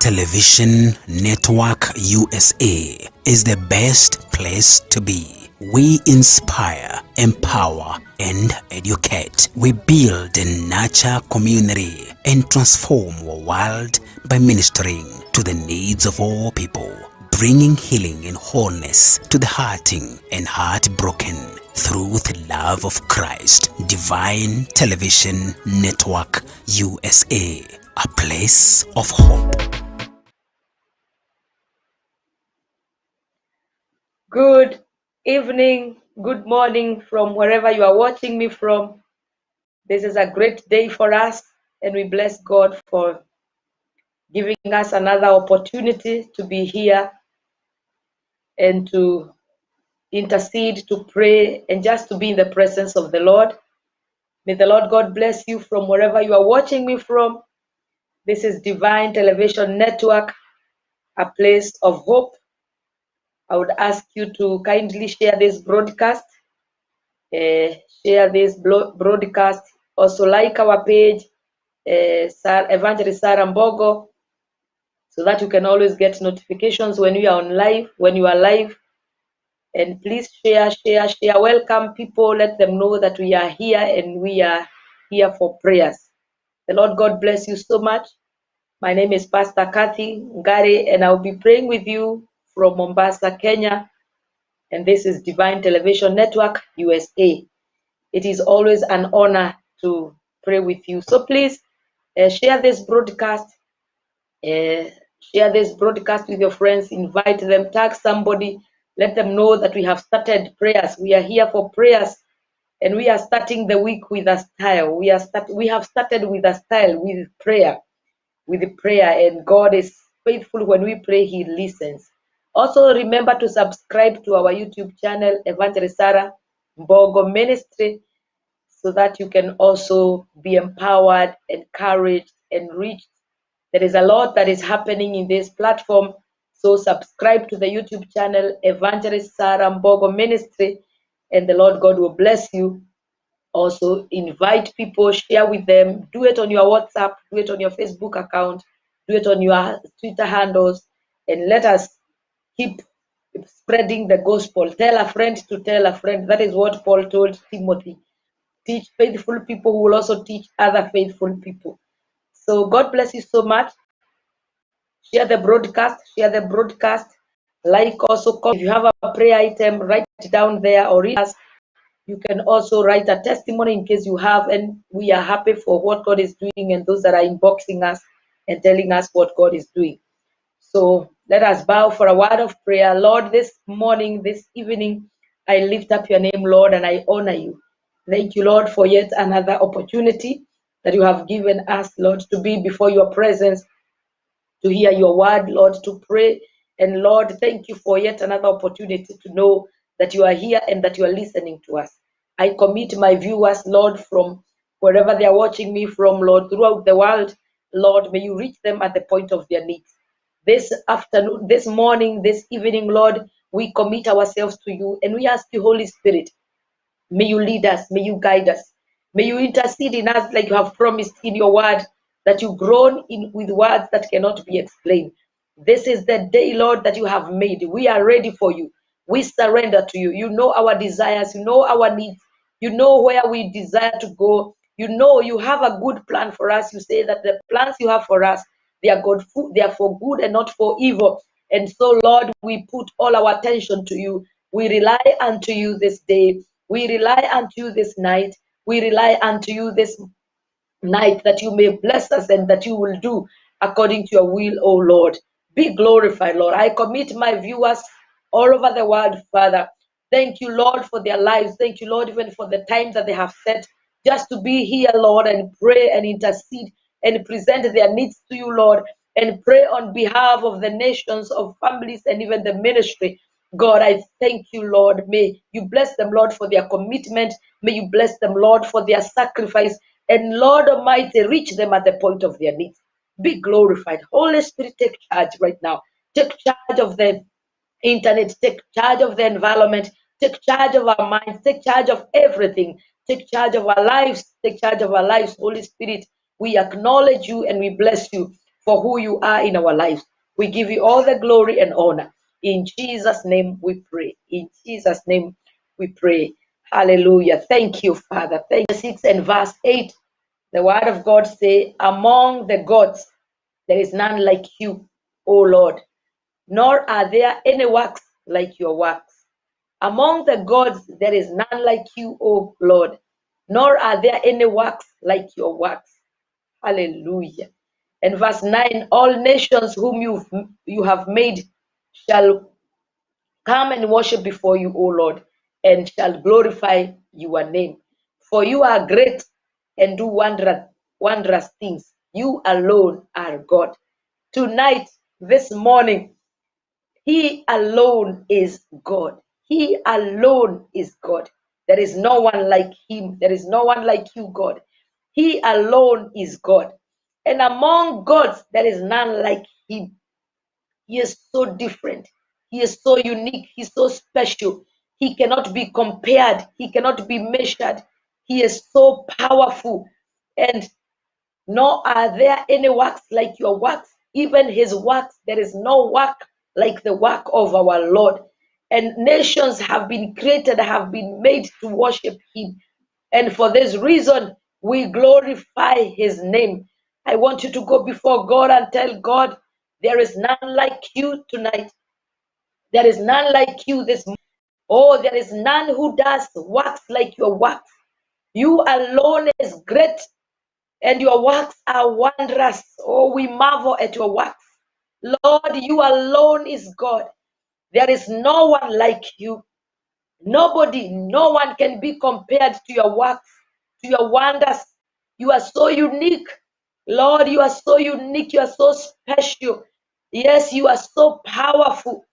Television Network USA is the best place to be. We inspire, empower, and educate. We build and nurture community and transform our world by ministering to the needs of all people, bringing healing and wholeness to the hurting and heartbroken through the love of Christ. Divine Television Network USA, a place of hope. Good evening, good morning from wherever you are watching me from. This is a great day for us, and we bless God for giving us another opportunity to be here and to intercede, to pray, and just to be in the presence of the Lord. May the Lord God bless you from wherever you are watching me from. This is Divine Television Network, a place of hope. I would ask you to kindly share this broadcast. Share this broadcast. Also like our page, Evangelist Sarah Mbogo, so that you can always get notifications when we are on live, when you are live. And please share. Welcome people. Let them know that we are here and we are here for prayers. The Lord God bless you so much. My name is Pastor Cathy Ngare, and I'll be praying with you from Mombasa, Kenya. And this is Divine Television Network USA. It is always an honor to pray with you. So please share this broadcast. Share this broadcast with your friends. Invite them. Tag somebody. Let them know that we have started prayers. We are here for prayers, and we are starting the week with a style. We have started with a style, with prayer, and God is faithful. When we pray, He listens. Also, remember to subscribe to our YouTube channel, Evangelist Sarah Mbogo Ministry, so that you can also be empowered, encouraged, and reached. There is a lot that is happening in this platform. So subscribe to the YouTube channel, Evangelist Sarah Mbogo Ministry, and the Lord God will bless you. Also invite people, share with them, do it on your WhatsApp, do it on your Facebook account, do it on your Twitter handles, and let us keep spreading the gospel. Tell a friend to tell a friend. That is what Paul told Timothy. Teach faithful people who will also teach other faithful people. So God bless you so much. Share the broadcast. Like also, if you have a prayer item, write it down there or read us. You can also write a testimony in case you have, and we are happy for what God is doing and those that are inboxing us and telling us what God is doing. So let us bow for a word of prayer. Lord, this morning, this evening, I lift up your name, Lord, and I honor you. Thank you, Lord, for yet another opportunity that you have given us, Lord, to be before your presence, to hear your word, Lord, to pray. And Lord, thank you for yet another opportunity to know that you are here and that you are listening to us. I commit my viewers, Lord, from wherever they are watching me from, Lord, throughout the world. Lord, may you reach them at the point of their needs. This afternoon, this morning, this evening, Lord, we commit ourselves to you and we ask you, Holy Spirit, may you lead us, may you guide us, may you intercede in us like you have promised in your word, that you groan in with words that cannot be explained. This is the day, Lord, that you have made. We are ready for you. We surrender to you. You know our desires, you know our needs, you know where we desire to go. You know you have a good plan for us. You say that the plans you have for us, they are good, they are for good and not for evil. And so, Lord, we put all our attention to you. We rely unto you this day. We rely unto you this night. We rely unto you this night, that you may bless us and that you will do according to your will, O Lord. Be glorified, Lord. I commit my viewers all over the world, Father. Thank you, Lord, for their lives. Thank you, Lord, even for the time that they have set just to be here, Lord, and pray and intercede and present their needs to you, Lord, and pray on behalf of the nations, of families, and even the ministry. God, I thank you, Lord. May you bless them, Lord, for their commitment. May you bless them, Lord, for their sacrifice. And Lord Almighty, reach them at the point of their needs. Be glorified. Holy Spirit, take charge right now. Take charge of the internet. Take charge of the environment. Take charge of our minds. Take charge of everything. Take charge of our lives. Take charge of our lives. Holy Spirit, we acknowledge you and we bless you for who you are in our lives. We give you all the glory and honor. In Jesus' name we pray. In Jesus' name we pray. Hallelujah. Thank you, Father. Thank you. 6 and verse 8. The word of God say, among the gods, there is none like you, O Lord, nor are there any works like your works. Among the gods, there is none like you, O Lord, nor are there any works like your works. Hallelujah. And verse 9, all nations whom you have made shall come and worship before you, O Lord, and shall glorify your name. For you are great and do wondrous things. You alone are God. Tonight, this morning, He alone is God. He alone is God. There is no one like Him. There is no one like you, God. He alone is God. And among gods, there is none like Him. He is so different. He is so unique. He's so special. He cannot be compared. He cannot be measured. He is so powerful. And nor are there any works like your works. Even his works, there is no work like the work of our Lord. And nations have been created, have been made to worship him. And for this reason, we glorify his name. I want you to go before God and tell God, there is none like you tonight. There is none like you this morning. Oh, there is none who does works like your works. You alone is great, and your works are wondrous. Oh, we marvel at your works. Lord, you alone is God. There is no one like you. Nobody, no one can be compared to your works, to your wonders. You are so unique. Lord, you are so unique. You are so special. Yes, you are so powerful.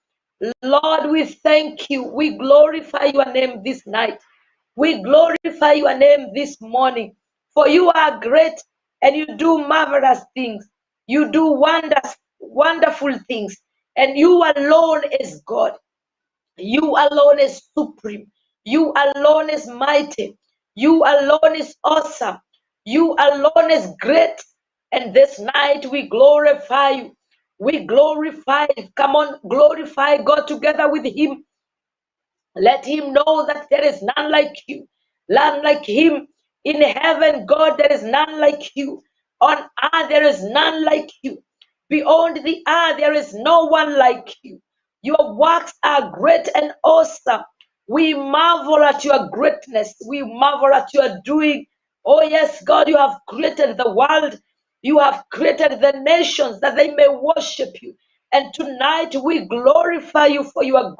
Lord, we thank you. We glorify your name this night. We glorify your name this morning. For you are great and you do marvelous things. You do wonderful things. And you alone is God. You alone is supreme. You alone is mighty. You alone is awesome. You alone is great. And this night we glorify you. We glorify. Come on, glorify God together with him. Let him know that there is none like you, none like him. In heaven, God, there is none like you. On earth, there is none like you. Beyond the earth, there is no one like you. Your works are great and awesome. We marvel at your greatness. We marvel at your doing. Oh, yes, God, you have created the world. You have created the nations that they may worship you. And tonight we glorify you for your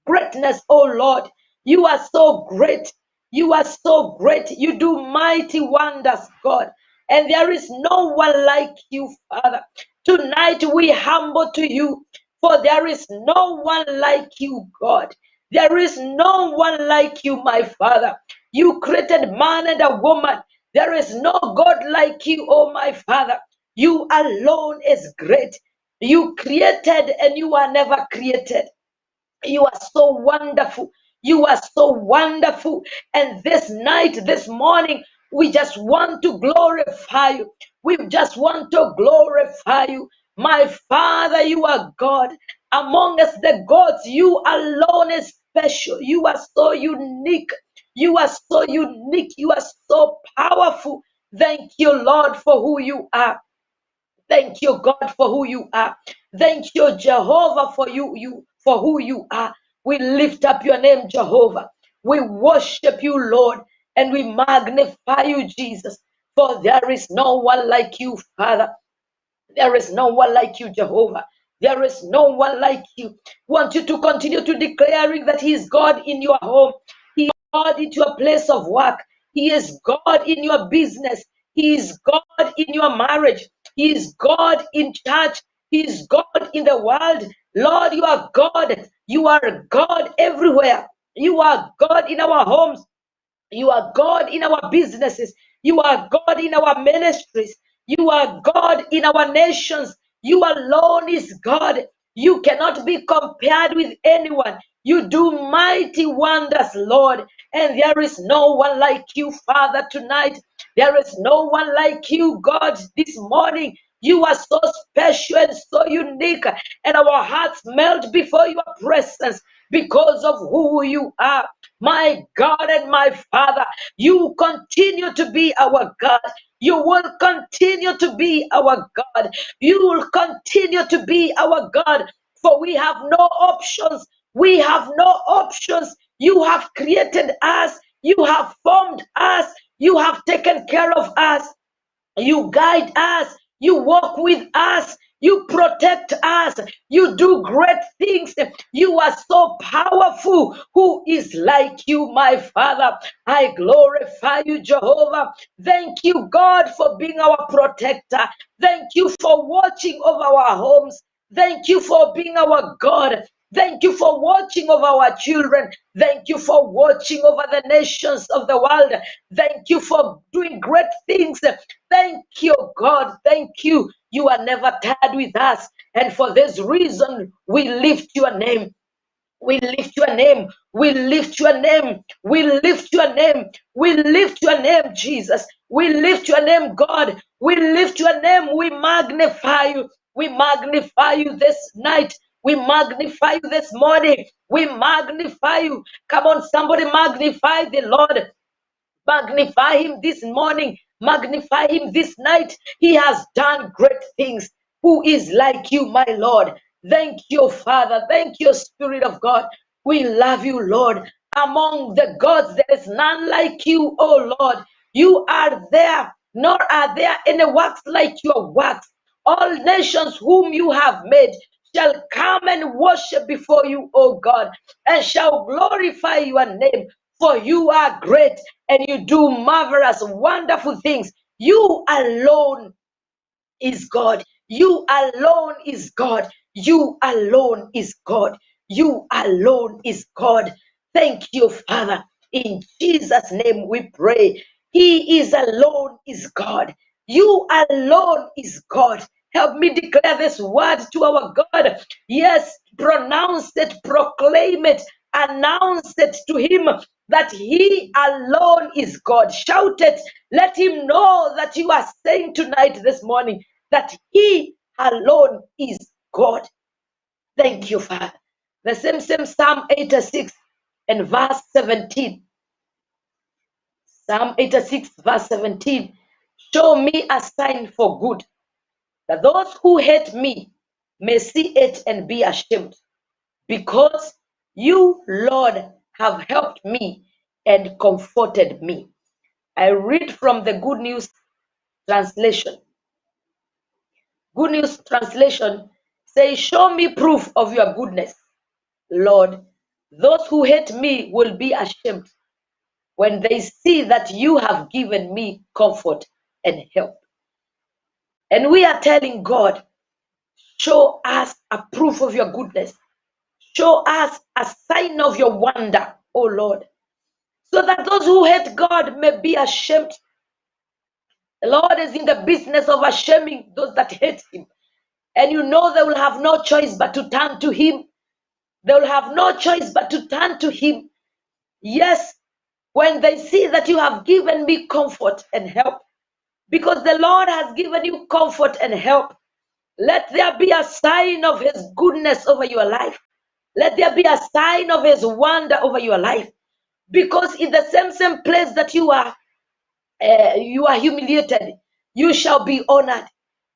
greatness, oh Lord. You are so great. You are so great. You do mighty wonders, God. And there is no one like you, Father. Tonight we humble to you, for there is no one like you, God. There is no one like you, my Father. You created man and a woman. There is no God like you, oh my Father. You alone is great. You created and you are never created. You are so wonderful. You are so wonderful. And this night, this morning, we just want to glorify you. We just want to glorify you. My Father, you are God. Among us, the gods, you alone is special. You are so unique. You are so unique. You are so powerful. Thank you, Lord, for who you are. Thank you, God, for who you are. Thank you, Jehovah, for you for who you are. We lift up your name, Jehovah. We worship you, Lord, and we magnify you, Jesus. For there is no one like you, Father. There is no one like you, Jehovah. There is no one like you. Want you to continue to declaring that He is God in your home. He is God in your place of work. He is God in your business. He is God in your marriage. He is God in church. He is God in the world. Lord, you are God. You are God everywhere. You are God in our homes. You are God in our businesses. You are God in our ministries. You are God in our nations. You alone is God. You cannot be compared with anyone. You do mighty wonders, Lord. And there is no one like you, Father, tonight. There is no one like you, God, this morning. You are so special and so unique, and our hearts melt before your presence because of who you are. My God and my Father, you continue to be our God. You will continue to be our God. You will continue to be our God, for we have no options. We have no options. You have created us. You have formed us. You have taken care of us. You guide us. You walk with us. You protect us. You do great things. You are so powerful. Who is like you, my Father? I glorify you, Jehovah. Thank you, God, for being our protector. Thank you for watching over our homes. Thank you for being our God. Thank you for watching over our children. Thank you for watching over the nations of the world. Thank you for doing great things. Thank you, God. Thank you. You are never tired with us. And for this reason, we lift your name. We lift your name. We lift your name. We lift your name. We lift your name, Jesus. We lift your name, God. We lift your name. We magnify you. We magnify you this night. We magnify you this morning. We magnify you. Come on, somebody magnify the Lord. Magnify him this morning. Magnify him this night. He has done great things. Who is like you, my Lord? Thank you, Father. Thank you, Spirit of God. We love you, Lord. Among the gods, there is none like you, O Lord. You are there, nor are there any works like your works. All nations whom you have made shall come and worship before you, O God, and shall glorify your name. For you are great and you do marvelous, wonderful things. You alone is God. You alone is God. You alone is God. You alone is God. Thank you, Father. In Jesus' name we pray. He is alone is God. You alone is God. Help me declare this word to our God. Yes, pronounce it, proclaim it, announce it to him that he alone is God. Shout it. Let him know that you are saying tonight, this morning, that he alone is God. Thank you, Father. The same Psalm 86 and verse 17. Psalm 86 verse 17. Show me a sign for good, that those who hate me may see it and be ashamed, because you, Lord, have helped me and comforted me. I read from the Good News translation. Good News translation says, show me proof of your goodness, Lord. Those who hate me will be ashamed when they see that you have given me comfort and help. And we are telling God, show us a proof of your goodness. Show us a sign of your wonder, O Lord, so that those who hate God may be ashamed. The Lord is in the business of ashaming those that hate him. And you know they will have no choice but to turn to him. They will have no choice but to turn to him. Yes, when they see that you have given me comfort and help, because the Lord has given you comfort and help, let there be a sign of his goodness over your life. Let there be a sign of his wonder over your life. Because in the same place that you are humiliated, you shall be honored.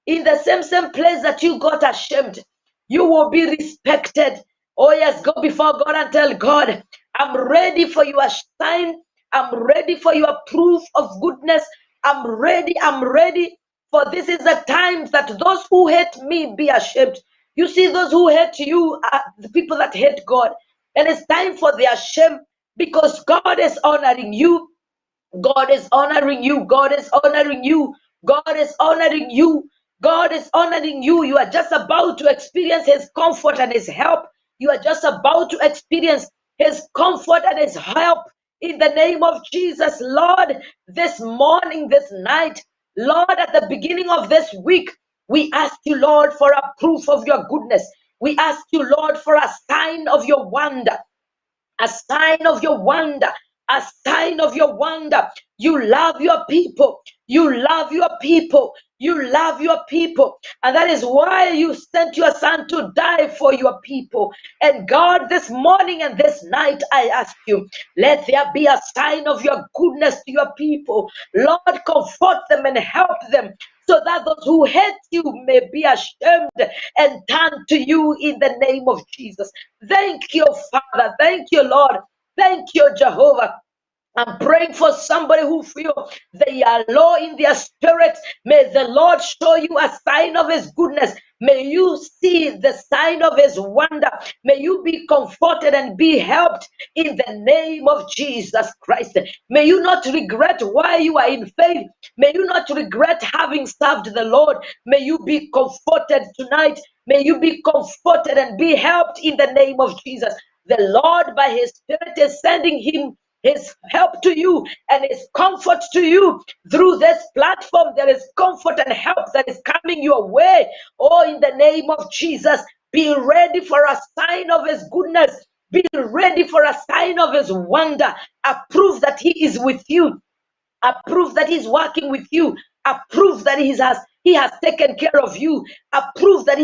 In the same place that you got ashamed, you will be respected. Oh yes, go before God and tell God, I'm ready for your sign. I'm ready for your proof of goodness. I'm ready. For this is the time that those who hate me be ashamed. You see, those who hate you are the people that hate God. And it's time for their shame, because God is honoring you. God is honoring you. God is honoring you. God is honoring you. God is honoring you. You are just about to experience his comfort and his help. You are just about to experience his comfort and his help in the name of Jesus. Lord, this morning, this night, Lord, at the beginning of this week, we ask you, Lord, for a proof of your goodness. We ask you, Lord, for a sign of your wonder. A sign of your wonder, a sign of your wonder. You love your people. You love your people. You love your people. And that is why you sent your son to die for your people. And God, this morning and this night, I ask you, let there be a sign of your goodness to your people. Lord, comfort them and help them, so that those who hate you may be ashamed and turn to you in the name of Jesus. Thank you, Father. Thank you, Lord. Thank you, Jehovah. I'm praying for somebody who feel they are low in their spirit. May the Lord show you a sign of his goodness. May you see the sign of his wonder. May you be comforted and be helped in the name of Jesus Christ. May you not regret why you are in faith. May you not regret having served the Lord. May you be comforted tonight. May you be comforted and be helped in the name of Jesus. The Lord, by his Spirit, is sending him his help to you and his comfort to you through this platform. There is comfort and help that is coming your way. Oh, in the name of Jesus, be ready for a sign of his goodness. Be ready for a sign of his wonder. A proof that he is with you. A proof that he's working with you. A proof that he has taken care of you. A proof that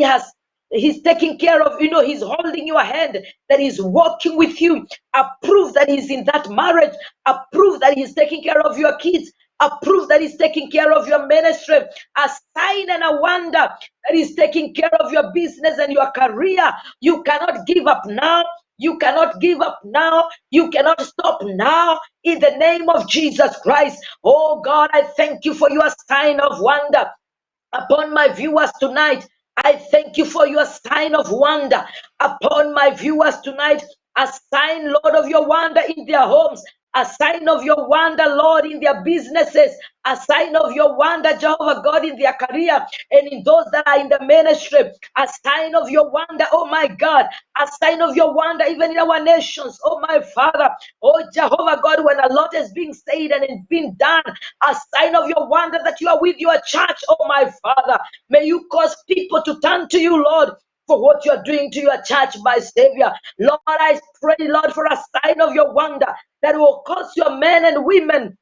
he's taking care of, he's holding your hand, that he's walking with you. A proof that he's in that marriage. A proof that he's taking care of your kids. A proof that he's taking care of your ministry. A sign and a wonder that he's taking care of your business and your career. You cannot give up now. You cannot give up now. You cannot stop now. In the name of Jesus Christ. Oh God, I thank you for your sign of wonder upon my viewers tonight. I thank you for your sign of wonder upon my viewers tonight. A sign, Lord, of your wonder in their homes. A sign of your wonder, Lord, in their businesses. A sign of your wonder, Jehovah God, in their career and in those that are in the ministry. A sign of your wonder, oh my God. A sign of your wonder even in our nations, oh my Father. Oh Jehovah God, when a lot is being said and it's being done. A sign of your wonder that you are with your church, oh my Father. May you cause people to turn to you, Lord, for what you're doing to your church, my Savior. Lord, I pray, Lord, for a sign of your wonder that will cause your men and women,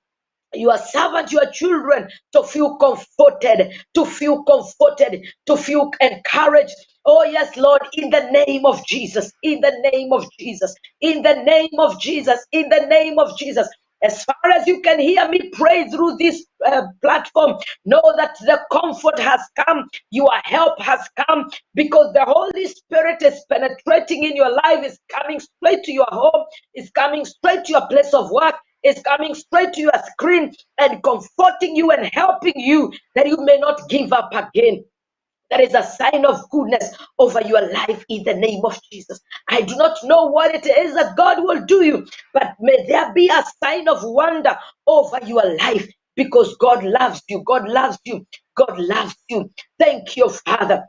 your servant, your children, to feel comforted, to feel encouraged. Oh, yes, Lord, in the name of Jesus, in the name of Jesus, in the name of Jesus, in the name of Jesus. As far as you can hear me pray through this platform, know that the comfort has come, your help has come, because the Holy Spirit is penetrating in your life, is coming straight to your home, is coming straight to your place of work, is coming straight to your screen and comforting you and helping you that you may not give up again. That is a sign of goodness over your life in the name of Jesus. I do not know what it is that God will do you, but may there be a sign of wonder over your life, because God loves you. God loves you. God loves you. Thank you, Father.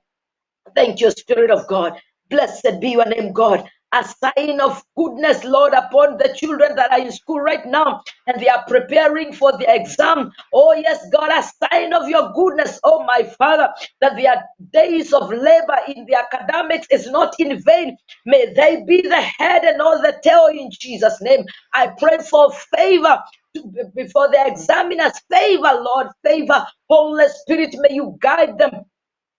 Thank you, Spirit of God. Blessed be your name, God. A sign of goodness, Lord, upon the children that are in school right now and they are preparing for the exam. Oh, yes, God, a sign of your goodness, oh, my Father, that their days of labor in the academics is not in vain. May they be the head and not the tail in Jesus' name. I pray for favor before the examiners. Favor, Lord, favor. Holy Spirit, may you guide them.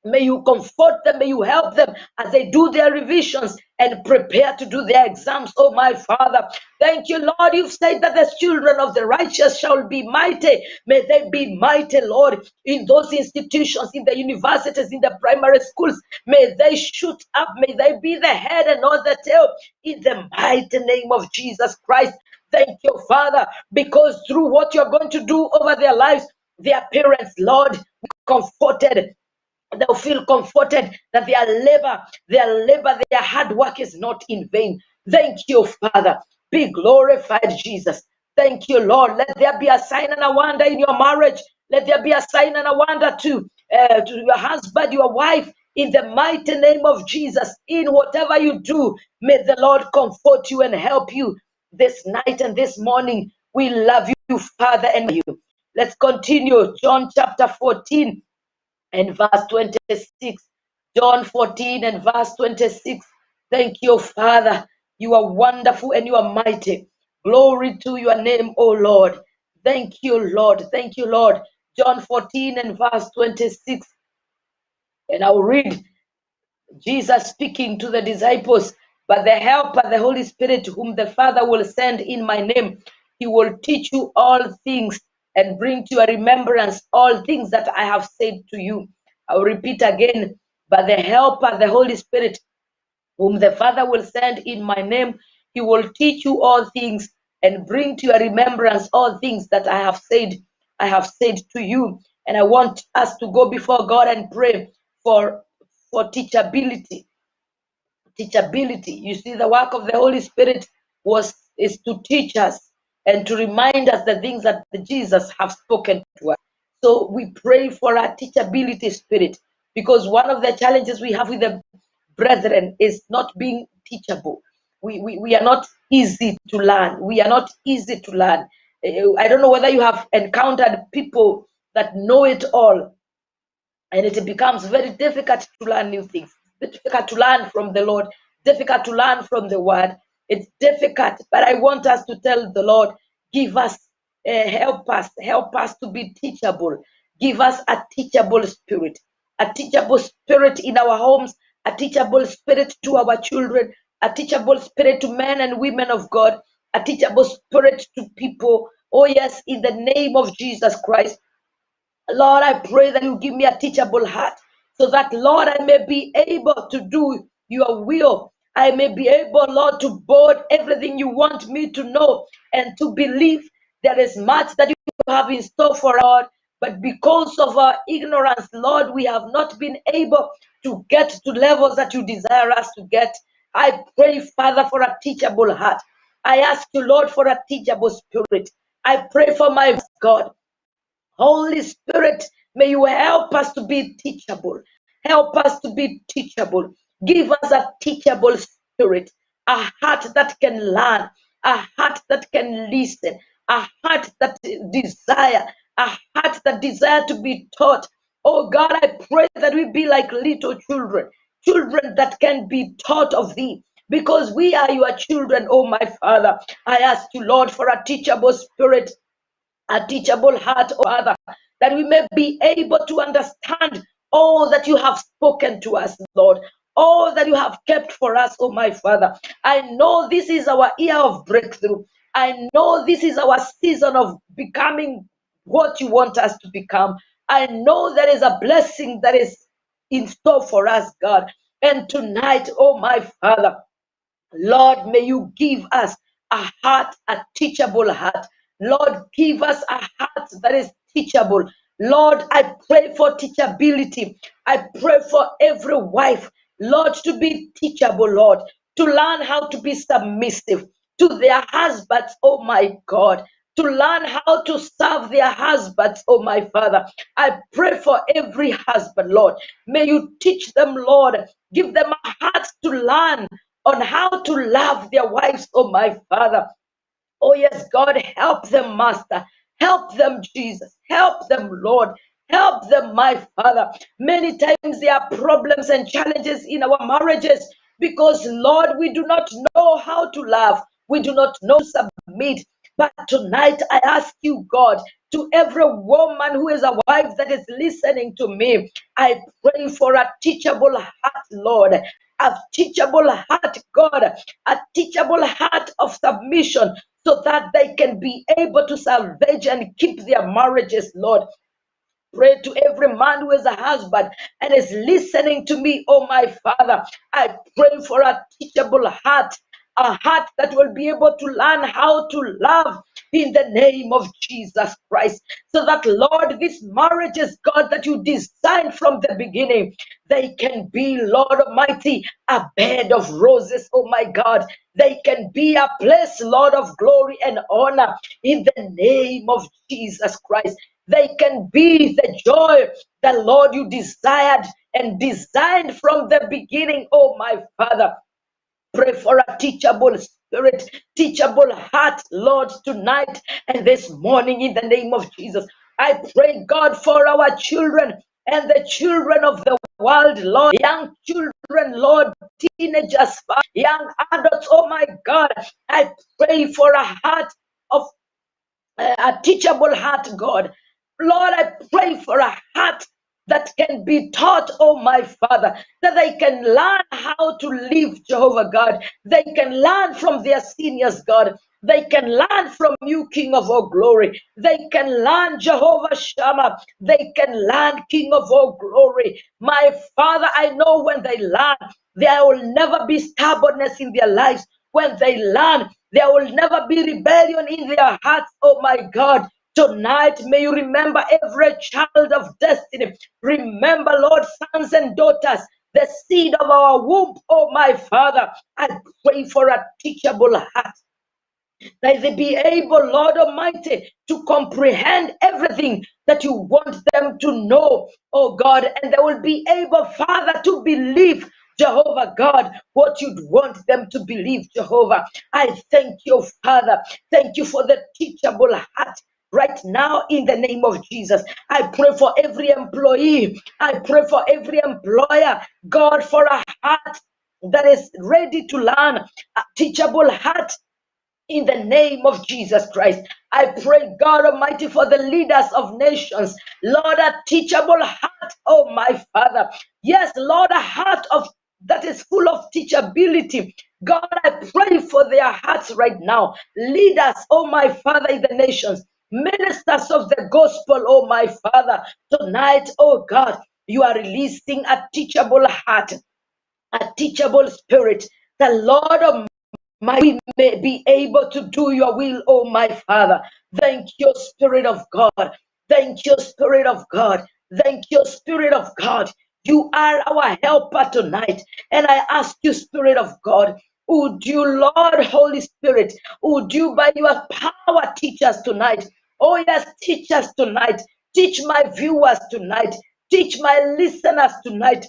May you comfort them, may you help them as they do their revisions and prepare to do their exams, oh my Father. Thank you, Lord. You've said that the children of the righteous shall be mighty. May they be mighty, Lord, in those institutions, in the universities, in the primary schools. May they shoot up, may they be the head and not the tail, in the mighty name of Jesus Christ. Thank you, Father, because through what you're going to do over their lives, their parents, Lord, comforted. They'll feel comforted that their hard work is not in vain. Thank you, Father. Be glorified, Jesus. Thank you, Lord. Let there be a sign and a wonder in your marriage. Let there be a sign and a wonder to your husband, your wife, in the mighty name of Jesus. In whatever you do, may the Lord comfort you and help you this night and this morning. We love you, Father, and you. Let's continue. John chapter 14 and verse 26. John 14 and verse 26. Thank you, Father. You are wonderful and you are mighty. Glory to your name, O Lord. Thank you, Lord. Thank you, Lord. John 14 and verse 26. And I'll read Jesus speaking to the disciples, but the Helper, the Holy Spirit, whom the Father will send in my name, he will teach you all things and bring to your remembrance all things that I have said to you. I will repeat again, but the Helper, the Holy Spirit, whom the Father will send in my name, he will teach you all things and bring to your remembrance all things that I have said to you. And I want us to go before God and pray for teachability. Teachability. You see, the work of the Holy Spirit is to teach us and to remind us the things that Jesus have spoken to us. So we pray for a teachability spirit, because one of the challenges we have with the brethren is not being teachable. We are not easy to learn. We are not easy to learn. I don't know whether you have encountered people that know it all, and it becomes very difficult to learn new things, difficult to learn from the Lord, difficult to learn from the word. It's difficult, but I want us to tell the Lord, give us, help us to be teachable. Give us a teachable spirit, in our homes, a teachable spirit to our children, a teachable spirit to men and women of God, a teachable spirit to people. Oh yes, in the name of Jesus Christ. Lord, I pray that you give me a teachable heart, so that, Lord, I may be able to do your will. I may be able, Lord, to board everything you want me to know and to believe there is much that you have in store for us, Lord. But because of our ignorance, Lord, we have not been able to get to levels that you desire us to get. I pray, Father, for a teachable heart. I ask you, Lord, for a teachable spirit. I pray for my God. Holy Spirit, may you help us to be teachable. Help us to be teachable. Give us a teachable spirit, a heart that can learn, a heart that can listen, a heart that desire, a heart that desire to be taught. Oh God, I pray that we be like little children, children that can be taught of thee, because we are your children, oh my Father. I ask you, Lord, for a teachable spirit, a teachable heart, oh Father, that we may be able to understand all that you have spoken to us, Lord, all that you have kept for us, oh my Father. I know this is our year of breakthrough. I know this is our season of becoming what you want us to become. I know there is a blessing that is in store for us, God. And tonight, oh my Father, Lord, may you give us a heart, a teachable heart. Lord, give us a heart that is teachable. Lord, I pray for teachability. I pray for every wife, Lord, to be teachable, Lord, to learn how to be submissive to their husbands, oh my God, to learn how to serve their husbands, oh my Father. I pray for every husband, Lord. May you teach them, Lord. Give them a heart to learn on how to love their wives, oh my Father. Oh, yes, God, help them, Master. Help them, Jesus. Help them, Lord. Help them, my Father. Many times there are problems and challenges in our marriages because, Lord, we do not know how to love. We do not know to submit. But tonight I ask you, God, to every woman who is a wife that is listening to me, I pray for a teachable heart, Lord. A teachable heart, God, a teachable heart of submission, so that they can be able to salvage and keep their marriages, Lord. Pray to every man who is a husband and is listening to me, oh my Father. I pray for a teachable heart, a heart that will be able to learn how to love in the name of Jesus Christ. So that, Lord, this marriage is, God, that you designed from the beginning, they can be, Lord Almighty, a bed of roses, oh my God. They can be a place, Lord, of glory and honor in the name of Jesus Christ. They can be the joy the Lord you desired and designed from the beginning, oh my Father. Pray for a teachable spirit, teachable heart, Lord, tonight and this morning in the name of Jesus. I pray, God, for our children and the children of the world, Lord, young children, Lord, teenagers, young adults, oh my God. I pray for a heart of a teachable heart, God. Lord, I pray for a heart that can be taught, oh my Father, that they can learn how to live, Jehovah God. They can learn from their seniors, God. They can learn from you, King of all glory. They can learn, Jehovah Shammah. They can learn, King of all glory. My Father, I know when they learn, there will never be stubbornness in their lives. When they learn, there will never be rebellion in their hearts, oh my God. Tonight, may you remember every child of destiny. Remember, Lord, sons and daughters, the seed of our womb, oh my Father. I pray for a teachable heart, that they be able, Lord Almighty, to comprehend everything that you want them to know, oh God, and they will be able, Father, to believe, Jehovah God, what you'd want them to believe, Jehovah. I thank you, Father. Thank you for the teachable heart. Right now, in the name of Jesus, I pray for every employee. I pray for every employer, God, for a heart that is ready to learn, a teachable heart in the name of Jesus Christ. I pray, God Almighty, for the leaders of nations. Lord, a teachable heart, oh my Father. Yes, Lord, a heart of that is full of teachability. God, I pray for their hearts right now. Leaders, oh my Father, in the nations. Ministers of the gospel, oh my Father. Tonight, oh God, you are releasing a teachable heart, a teachable spirit. The Lord of we may be able to do your will, oh my Father. Thank you, Spirit of God. Thank you, Spirit of God. Thank you, Spirit of God. You are our helper tonight. And I ask you, Spirit of God, would you, Lord, Holy Spirit, would you by your power teach us tonight? Oh, yes, teach us tonight. Teach my viewers tonight. Teach my listeners tonight.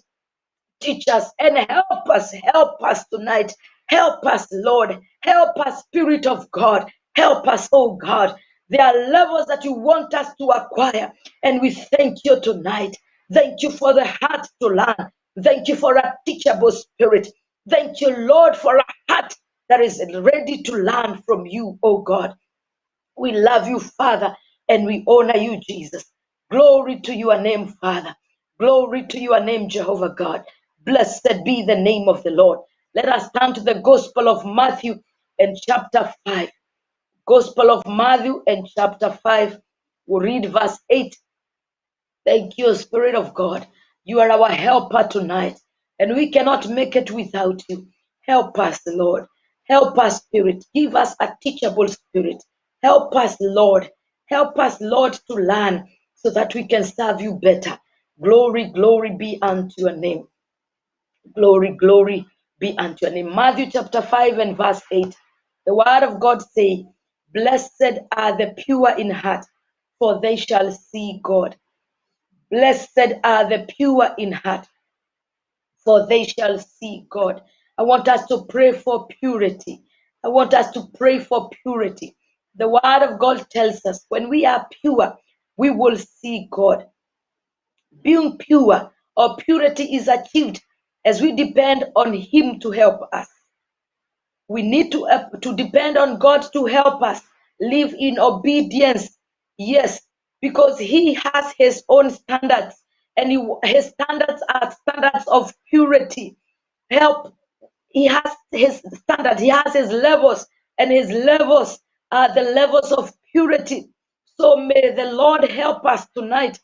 Teach us and help us tonight. Help us, Lord. Help us, Spirit of God. Help us, oh God. There are levels that you want us to acquire, and we thank you tonight. Thank you for the heart to learn. Thank you for a teachable spirit. Thank you, Lord, for a heart that is ready to learn from you, oh God. We love you, Father, and we honor you, Jesus. Glory to your name, Father. Glory to your name, Jehovah God. Blessed be the name of the Lord. Let us turn to the Gospel of Matthew and chapter 5. Gospel of Matthew and chapter 5. We read verse 8. Thank you, Spirit of God. You are our helper tonight, and we cannot make it without you. Help us, Lord. Help us, Spirit. Give us a teachable spirit. Help us, Lord. Help us, Lord, to learn so that we can serve you better. Glory, glory be unto your name. Glory, glory be unto your name. Matthew chapter 5 and verse 8. The word of God says, blessed are the pure in heart, for they shall see God. Blessed are the pure in heart, for they shall see God. I want us to pray for purity. I want us to pray for purity. The word of God tells us when we are pure, we will see God. Being pure or purity is achieved as we depend on Him to help us. We need to depend on God to help us live in obedience. Yes, because He has His own standards, and His standards are standards of purity. Help. He has His standard. He has His levels, and His levels are the levels of purity. So may the Lord help us tonight.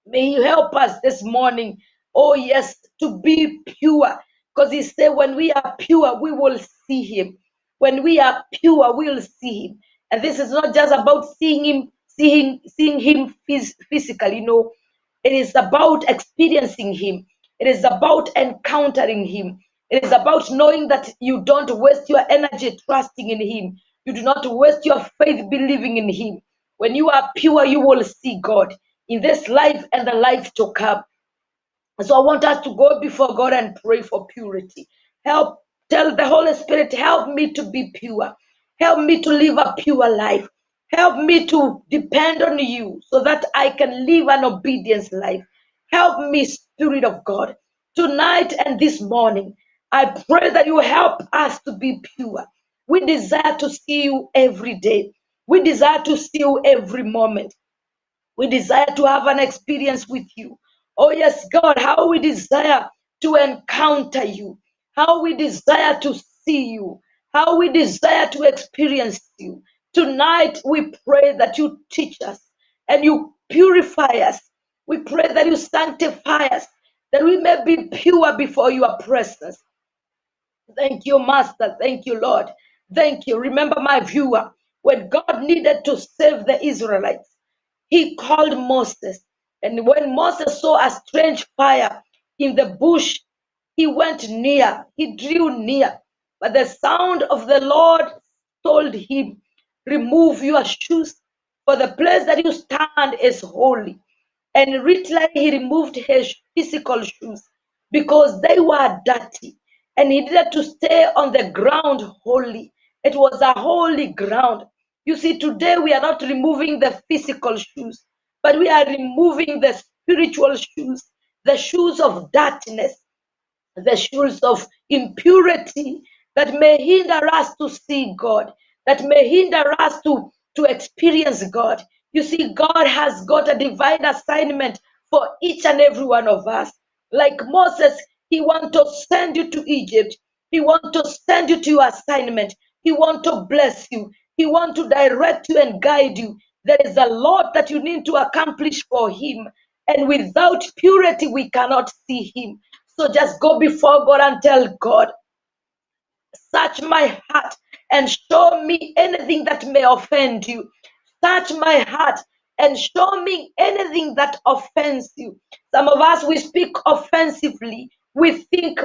May you help us this morning. Oh, yes, to be pure. Because He said, when we are pure, we will see Him. When we are pure, we will see Him. And this is not just about seeing Him, seeing Him physically. No, it is about experiencing Him. It is about encountering Him. It is about knowing that you don't waste your energy trusting in Him. You do not waste your faith believing in Him. When you are pure, you will see God in this life and the life to come. So I want us to go before God and pray for purity. Tell the Holy Spirit, help me to be pure. Help me to live a pure life. Help me to depend on you so that I can live an obedience life. Help me, Spirit of God. Tonight and this morning, I pray that you help us to be pure. We desire to see you every day. We desire to see you every moment. We desire to have an experience with you. Oh, yes, God, how we desire to encounter you, how we desire to see you, how we desire to experience you. Tonight, we pray that you teach us and you purify us. We pray that you sanctify us, that we may be pure before your presence. Thank you, Master. Thank you, Lord. Thank you. Remember, my viewer, when God needed to save the Israelites, he called Moses. And when Moses saw a strange fire in the bush, he went near, he drew near. But the sound of the Lord told him, remove your shoes, for the place that you stand is holy. And literally, he removed his physical shoes because they were dirty. And he needed to stay on the ground holy. It was a holy ground. You see, today we are not removing the physical shoes, but we are removing the spiritual shoes, the shoes of darkness, the shoes of impurity that may hinder us to see God, that may hinder us to experience God. You see, God has got a divine assignment for each and every one of us. Like Moses, he wants to send you to Egypt. He wants to send you to your assignment. He wants to bless you. He wants to direct you and guide you. There is a lot that you need to accomplish for him. And without purity, we cannot see him. So just go before God and tell God, search my heart and show me anything that may offend you. Search my heart and show me anything that offends you. Some of us, we speak offensively. We think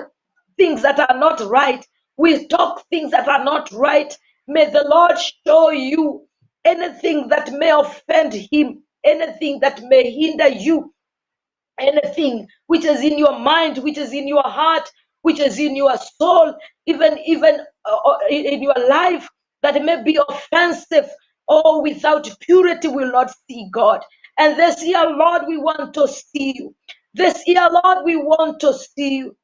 things that are not right. We talk things that are not right. May the Lord show you anything that may offend him, anything that may hinder you, anything which is in your mind, which is in your heart, which is in your soul, even in your life, that may be offensive, or without purity will not see God. And this year, Lord, we want to see you. This year, Lord, we want to see you.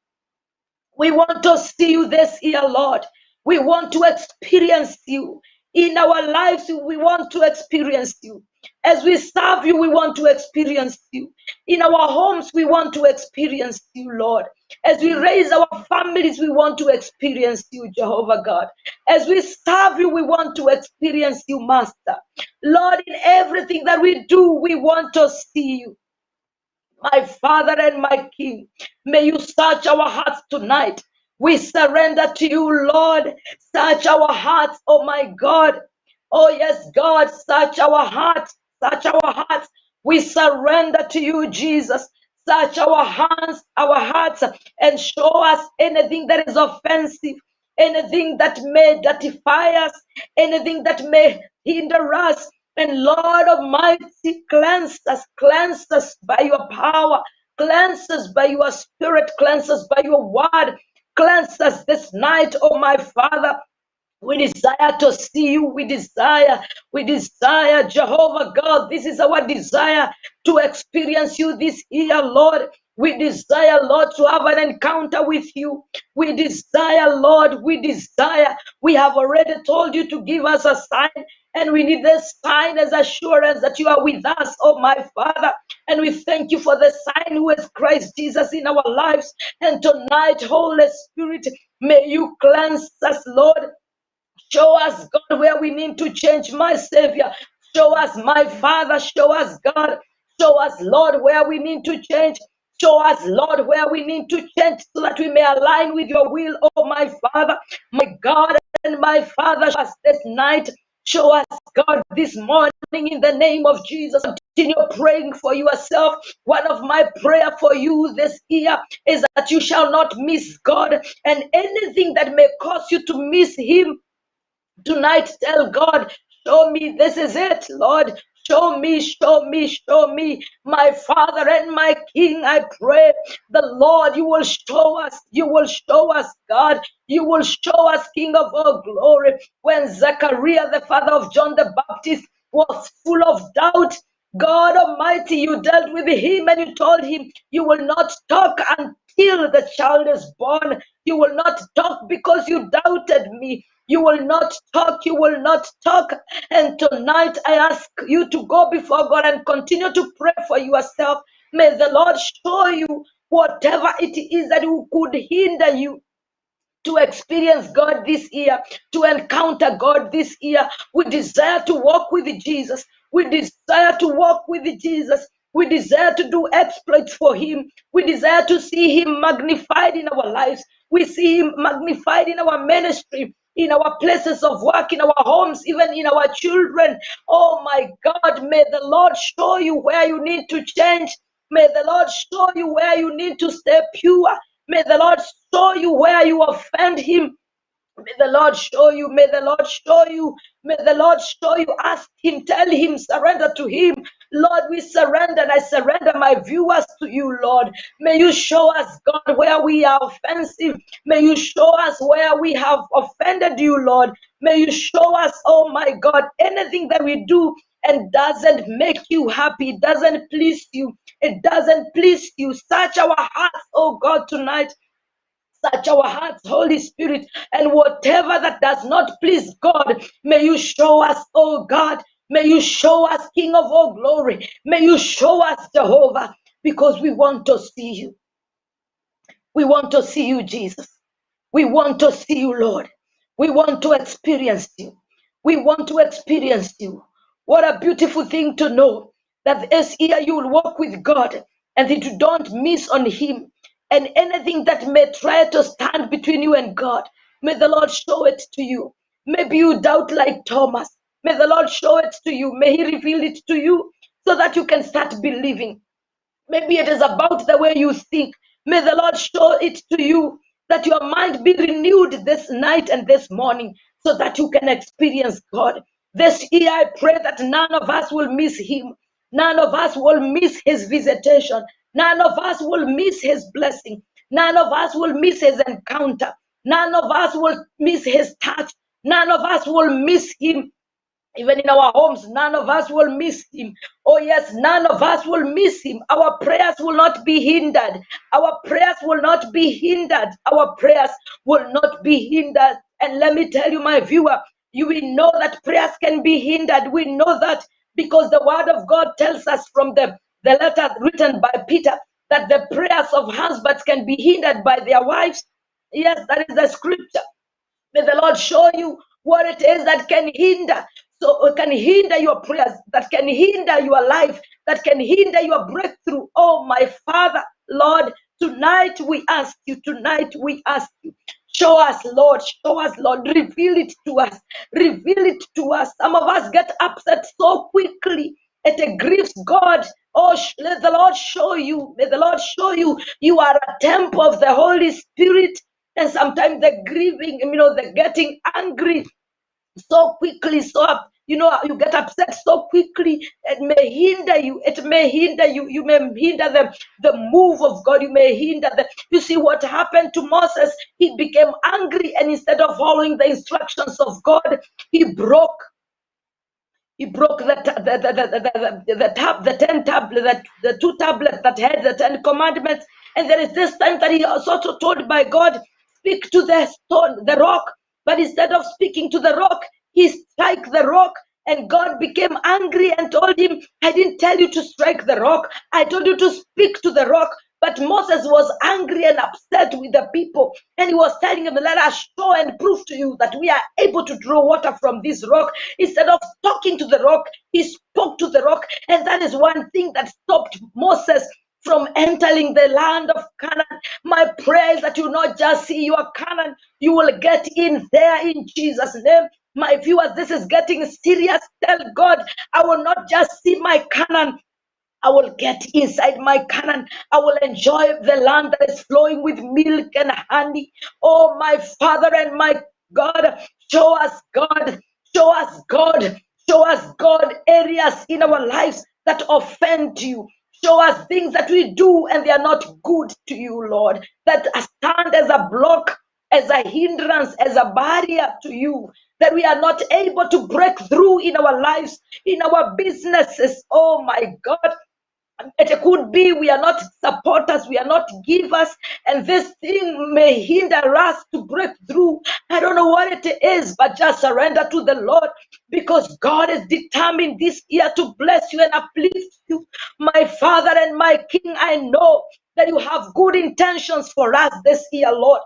We want to see you this year, Lord. We want to experience you. In our lives, we want to experience you. As we serve you, we want to experience you. In our homes, we want to experience you, Lord. As we raise our families, we want to experience you, Jehovah God. As we serve you, we want to experience you, Master. Lord, in everything that we do, we want to see you. My Father and my King, may you search our hearts tonight. We surrender to you, Lord. Search our hearts, oh my God. Oh yes, God, search our hearts. Search our hearts. We surrender to you, Jesus. Search our hands, our hearts, and show us anything that is offensive, anything that may dirtify us, anything that may hinder us. And Lord Almighty, cleanse us by your power, cleanse us by your spirit, cleanse us by your word, cleanse us this night, oh my Father. We desire to see you. We desire, Jehovah God. This is our desire, to experience you this year, Lord. We desire, Lord, to have an encounter with you. We desire, Lord, we desire. We have already told you to give us a sign, and we need this sign as assurance that you are with us, oh my Father. And we thank you for the sign who is Christ Jesus in our lives. And tonight, Holy Spirit, may you cleanse us, Lord. Show us, God, where we need to change, my Savior. Show us, my Father. Show us, God. Show us, Lord, where we need to change. Show us, Lord, where we need to change so that we may align with your will, oh my Father, my God and my Father. Show us this night. Show us, God, this morning in the name of Jesus. Continue praying for yourself. One of my prayer for you this year is that you shall not miss God, and anything that may cause you to miss Him tonight, tell God, show me, this is it, Lord. Show me, show me, show me, my Father and my King. I pray the Lord, you will show us, God, you will show us, King of all glory. When Zechariah, the father of John the Baptist, was full of doubt, God Almighty, you dealt with him and you told him, you will not talk until the child is born. You will not talk because you doubted me. You will not talk. You will not talk. And tonight I ask you to go before God and continue to pray for yourself. May the Lord show you whatever it is that could hinder you to experience God this year, to encounter God this year. We desire to walk with Jesus. We desire to walk with Jesus. We desire to do exploits for Him. We desire to see Him magnified in our lives. We see Him magnified in our ministry, in our places of work, in our homes, even in our children. Oh my God, may the Lord show you where you need to change. May the Lord show you where you need to stay pure. May the Lord show you where you offend Him. May the Lord show you. May the Lord show you. May the Lord show you. Ask Him, tell Him, surrender to Him. Lord, we surrender, and I surrender my viewers to you, Lord. May you show us, God, where we are offensive. May you show us where we have offended you, Lord. May you show us, oh my God, anything that we do and doesn't make you happy, doesn't please you. It doesn't please you. Search our hearts, oh God, tonight. Search our hearts, Holy Spirit, and whatever that does not please God, may you show us, oh God. May you show us, King of all glory. May you show us, Jehovah, because we want to see you. We want to see you, Jesus. We want to see you, Lord. We want to experience you. We want to experience you. What a beautiful thing to know that this year you will walk with God and that you don't miss on Him. And anything that may try to stand between you and God, may the Lord show it to you. Maybe you doubt like Thomas. May the Lord show it to you. May He reveal it to you so that you can start believing. Maybe it is about the way you think. May the Lord show it to you that your mind be renewed this night and this morning so that you can experience God. This year, I pray that none of us will miss Him. None of us will miss His visitation. None of us will miss His blessing. None of us will miss His encounter. None of us will miss His touch. None of us will miss Him. Even in our homes, none of us will miss Him. Oh, yes, none of us will miss Him. Our prayers will not be hindered. Our prayers will not be hindered. Our prayers will not be hindered. And let me tell you, my viewer, you will know that prayers can be hindered. We know that because the Word of God tells us from the letter written by Peter that the prayers of husbands can be hindered by their wives. Yes, that is the scripture. May the Lord show you what it is that can hinder. So it can hinder your prayers, that can hinder your life, that can hinder your breakthrough. Oh, my Father, Lord, tonight we ask you, show us, Lord, reveal it to us, reveal it to us. Some of us get upset so quickly. It grieves God. Oh, let the Lord show you. May the Lord show you. You are a temple of the Holy Spirit. And sometimes the grieving, the getting angry so quickly, you get upset so quickly. It may hinder you. It may hinder you. You may hinder the move of God. You may hinder you see what happened to Moses. He became angry, and instead of following the instructions of God, he broke the 10 tablet, the 2 tablets that had the 10 commandments. And there is this time that he was also told by God, speak to the stone, the rock. But instead of speaking to the rock, he struck the rock. And God became angry and told him, I didn't tell you to strike the rock. I told you to speak to the rock. But Moses was angry and upset with the people. And he was telling them, let us show and prove to you that we are able to draw water from this rock. Instead of talking to the rock, he spoke to the rock. And that is one thing that stopped Moses from entering the land of Canaan. My prayer is that you not just see your Canaan, you will get in there in Jesus' name. My viewers, this is getting serious. Tell God, I will not just see my Canaan, I will get inside my Canaan. I will enjoy the land that is flowing with milk and honey. Oh, my Father and my God, show us God, show us God, show us God areas in our lives that offend you. Show us things that we do and they are not good to you, Lord, that stand as a block, as a hindrance, as a barrier to you, that we are not able to break through in our lives, in our businesses. Oh, my God. It could be we are not supporters, we are not givers, and this thing may hinder us to break through. I don't know what it is, but just surrender to the Lord, because God is determined this year to bless you and uplift you. My Father and my King, I know that you have good intentions for us this year, Lord.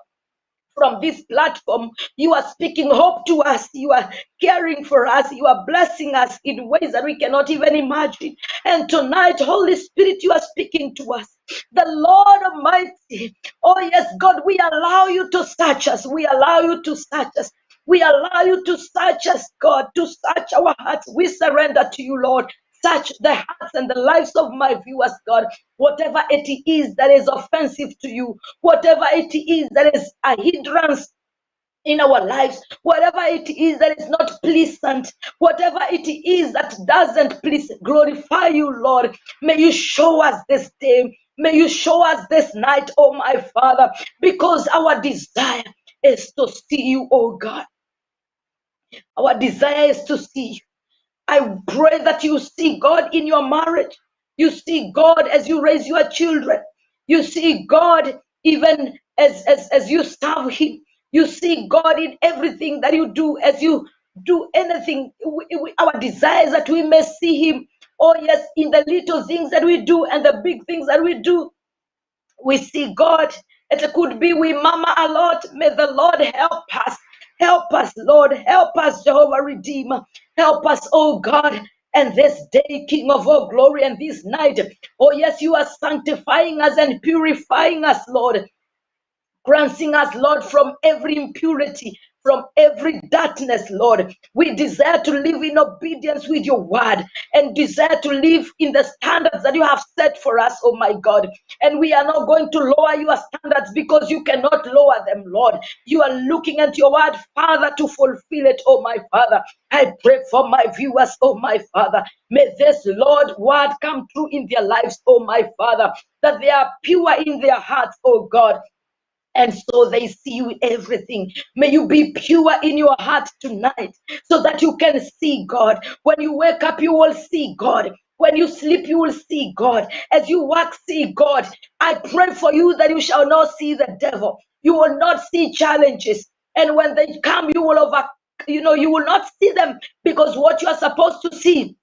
From this platform, you are speaking hope to us, you are caring for us, you are blessing us in ways that we cannot even imagine. And tonight, Holy Spirit, you are speaking to us. The Lord Almighty, oh yes, God, we allow you to search us, we allow you to search us. We allow you to search us, God, to search our hearts. We surrender to you, Lord. Search the hearts and the lives of my viewers, God. Whatever it is that is offensive to you, whatever it is that is a hindrance in our lives, whatever it is that is not pleasant, whatever it is that doesn't please glorify you, Lord, may you show us this day. May you show us this night, oh my Father, because our desire is to see you, oh God. Our desire is to see you. I pray that you see God in your marriage. You see God as you raise your children. You see God even as you serve Him. You see God in everything that you do. As you do anything, our desire is that we may see Him. Oh, yes, in the little things that we do and the big things that we do. We see God. It could be we mama a lot. May the Lord help us. Help us, Lord. Help us, Jehovah Redeemer. Help us, oh God. And this day, King of all glory, and this night, oh yes, you are sanctifying us and purifying us, Lord. Cleansing us, Lord, from every impurity, from every darkness, Lord. We desire to live in obedience with your word and desire to live in the standards that you have set for us, oh my God. And we are not going to lower your standards because you cannot lower them, Lord. You are looking at your word, Father, to fulfill it, oh my Father. I pray for my viewers, oh my Father. May this, Lord, word come true in their lives, oh my Father, that they are pure in their hearts, oh God, and so they see you in everything. May you be pure in your heart tonight so that you can see God. When you wake up, you will see God. When you sleep, you will see God. As you work, see God. I pray for you that you shall not see the devil. You will not see challenges. And when they come, you will you will not see them, because what you are supposed to see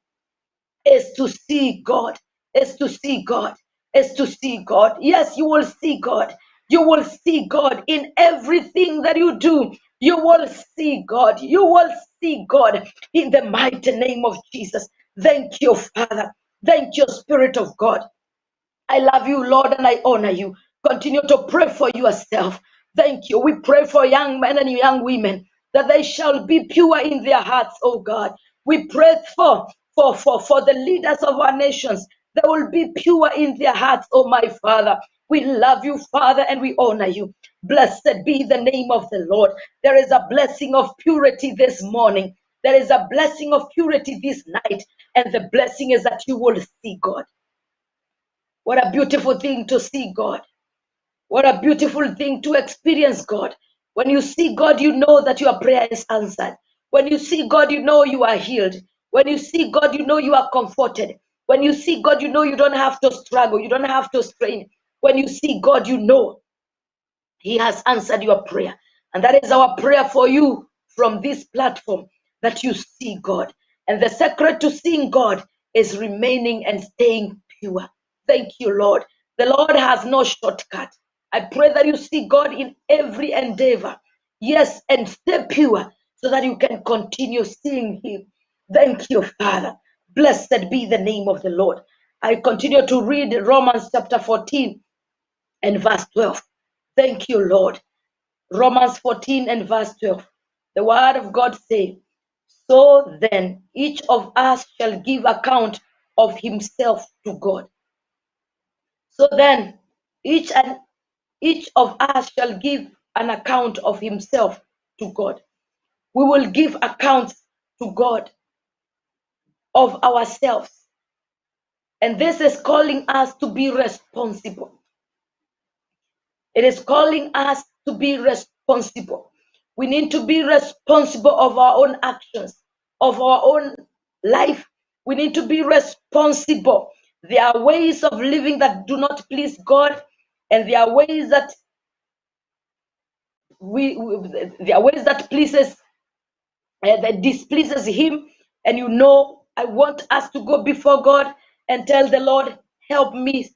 is to see God, is to see God, is to see God. Yes, you will see God. You will see God in everything that you do. You will see God. You will see God in the mighty name of Jesus. Thank you, Father. Thank you, Spirit of God. I love you, Lord, and I honor you. Continue to pray for yourself. Thank you. We pray for young men and young women that they shall be pure in their hearts, oh God. We pray for the leaders of our nations. They will be pure in their hearts, oh my Father. We love you, Father, and we honor you. Blessed be the name of the Lord. There is a blessing of purity this morning. There is a blessing of purity this night. And the blessing is that you will see God. What a beautiful thing to see God. What a beautiful thing to experience God. When you see God, you know that your prayer is answered. When you see God, you know you are healed. When you see God, you know you are comforted. When you see God, you know you don't have to struggle. You don't have to strain. When you see God, you know He has answered your prayer. And that is our prayer for you from this platform, that you see God. And the secret to seeing God is remaining and staying pure. Thank you, Lord. The Lord has no shortcut. I pray that you see God in every endeavor. Yes, and stay pure so that you can continue seeing Him. Thank you, Father. Blessed be the name of the Lord. I continue to read Romans chapter 14 and verse 12. Thank you, Lord. Romans 14 and verse 12. The word of God says, so then each of us shall give account of himself to God. So then each of us shall give an account of himself to God. We will give accounts to God of ourselves. And this is calling us to be responsible. It is calling us to be responsible. We need to be responsible of our own actions, of our own life. We need to be responsible. There are ways of living that do not please God, and there are ways that there are ways that pleases that displeases Him. And I want us to go before God and tell the Lord, help me,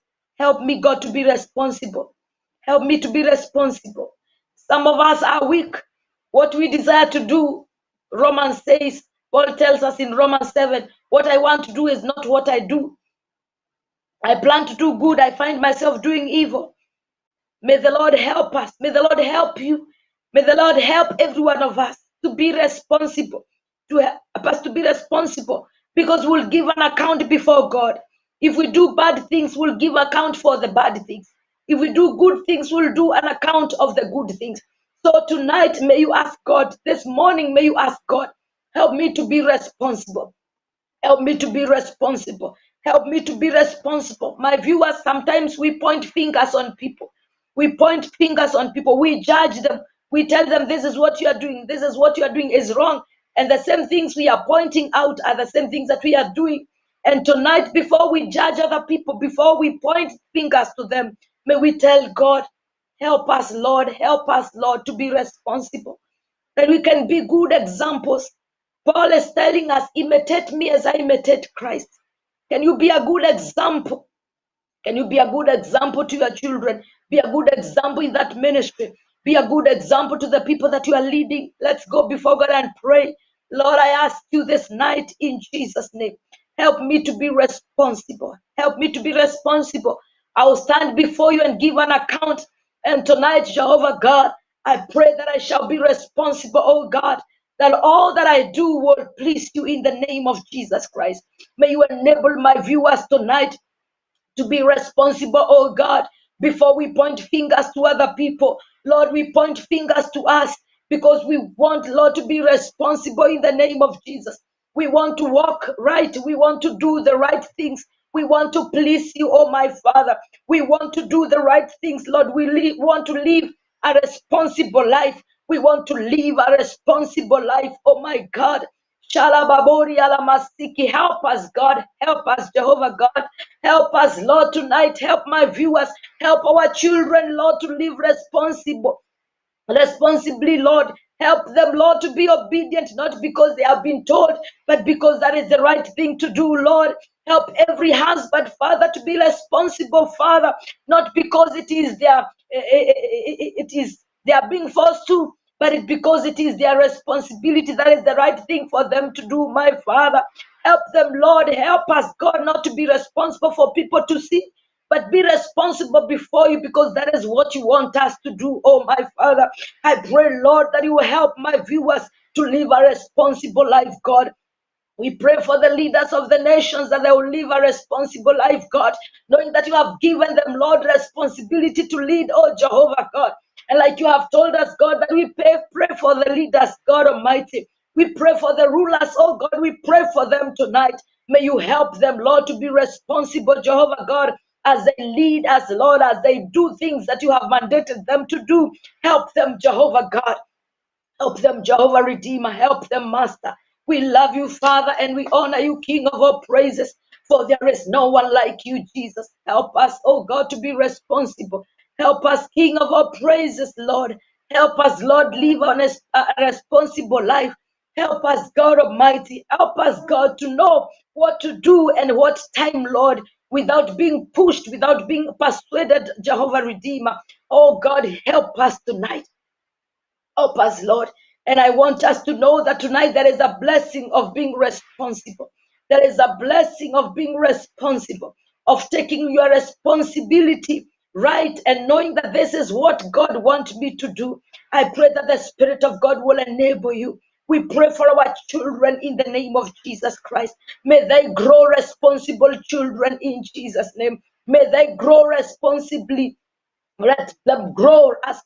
God, to be responsible. Help me to be responsible. Some of us are weak. What we desire to do, Romans says, Paul tells us in Romans 7, what I want to do is not what I do. I plan to do good, I find myself doing evil. May the Lord help us. May the Lord help you. May the Lord help every one of us to be responsible, to help us to be responsible, because we'll give an account before God. If we do bad things, we'll give account for the bad things. If we do good things, we'll do an account of the good things. So tonight, may you ask God, this morning, may you ask God, help me to be responsible. Help me to be responsible. Help me to be responsible. My viewers, sometimes we point fingers on people. We point fingers on people. We judge them. We tell them, this is what you are doing. This is what you are doing is wrong. And the same things we are pointing out are the same things that we are doing. And tonight, before we judge other people, before we point fingers to them, may we tell God, help us, Lord, to be responsible. That we can be good examples. Paul is telling us, imitate me as I imitate Christ. Can you be a good example? Can you be a good example to your children? Be a good example in that ministry. Be a good example to the people that you are leading. Let's go before God and pray. Lord, I ask you this night in Jesus' name. Help me to be responsible. Help me to be responsible. I will stand before you and give an account. And tonight, Jehovah God, I pray that I shall be responsible, oh God, that all that I do will please you in the name of Jesus Christ. May you enable my viewers tonight to be responsible, oh God, before we point fingers to other people. Lord, we point fingers to us because we want, Lord, to be responsible in the name of Jesus. We want to walk right. We want to do the right things. We want to please you, oh my Father. We want to do the right things, Lord. We want to live a responsible life. We want to live a responsible life, oh my God. Shalababori alamasiki. Help us, God. Help us, Jehovah God. Help us, Lord, tonight. Help my viewers. Help our children, Lord, to live responsibly, Lord. Help them, Lord, to be obedient, not because they have been told, but because that is the right thing to do, Lord. Help every husband, Father, to be responsible, Father, not because it is they are being forced to, but it's because it is their responsibility. That is the right thing for them to do, my Father. Help them, Lord. Help us, God, not to be responsible for people to see, but be responsible before you, because that is what you want us to do, oh my Father. I pray, Lord, that you will help my viewers to live a responsible life, God. We pray for the leaders of the nations that they will live a responsible life, God, knowing that you have given them, Lord, responsibility to lead, oh Jehovah God. And like you have told us, God, that we pray for the leaders, God Almighty. We pray for the rulers, oh God, we pray for them tonight. May you help them, Lord, to be responsible, Jehovah God, as they lead us, Lord, as they do things that you have mandated them to do. Help them, Jehovah God. Help them, Jehovah Redeemer. Help them, Master. We love you, Father, and we honor you, King of all praises, for there is no one like you, Jesus. Help us, oh God, to be responsible. Help us, King of all praises, Lord. Help us, Lord, live on a responsible life. Help us, God Almighty. Help us, God, to know what to do and what time, Lord, without being pushed, without being persuaded, Jehovah Redeemer. Oh God, help us tonight. Help us, Lord. And I want us to know that tonight there is a blessing of being responsible. There is a blessing of being responsible, of taking your responsibility right and knowing that this is what God wants me to do. I pray that the Spirit of God will enable you. We pray for our children in the name of Jesus Christ. May they grow responsible children in Jesus' name. May they grow responsibly. Let them grow as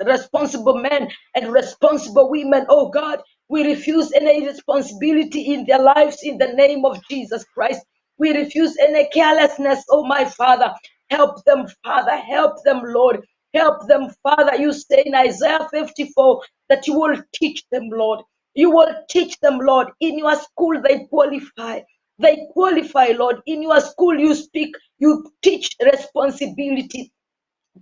responsible men and responsible women. Oh God, we refuse any responsibility in their lives in the name of Jesus Christ. We refuse any carelessness, oh my Father. Help them, Father. Help them, Lord. Help them, Father. You say in Isaiah 54 that you will teach them, Lord. You will teach them, Lord. In your school, they qualify. They qualify, Lord. In your school, you speak, you teach responsibility.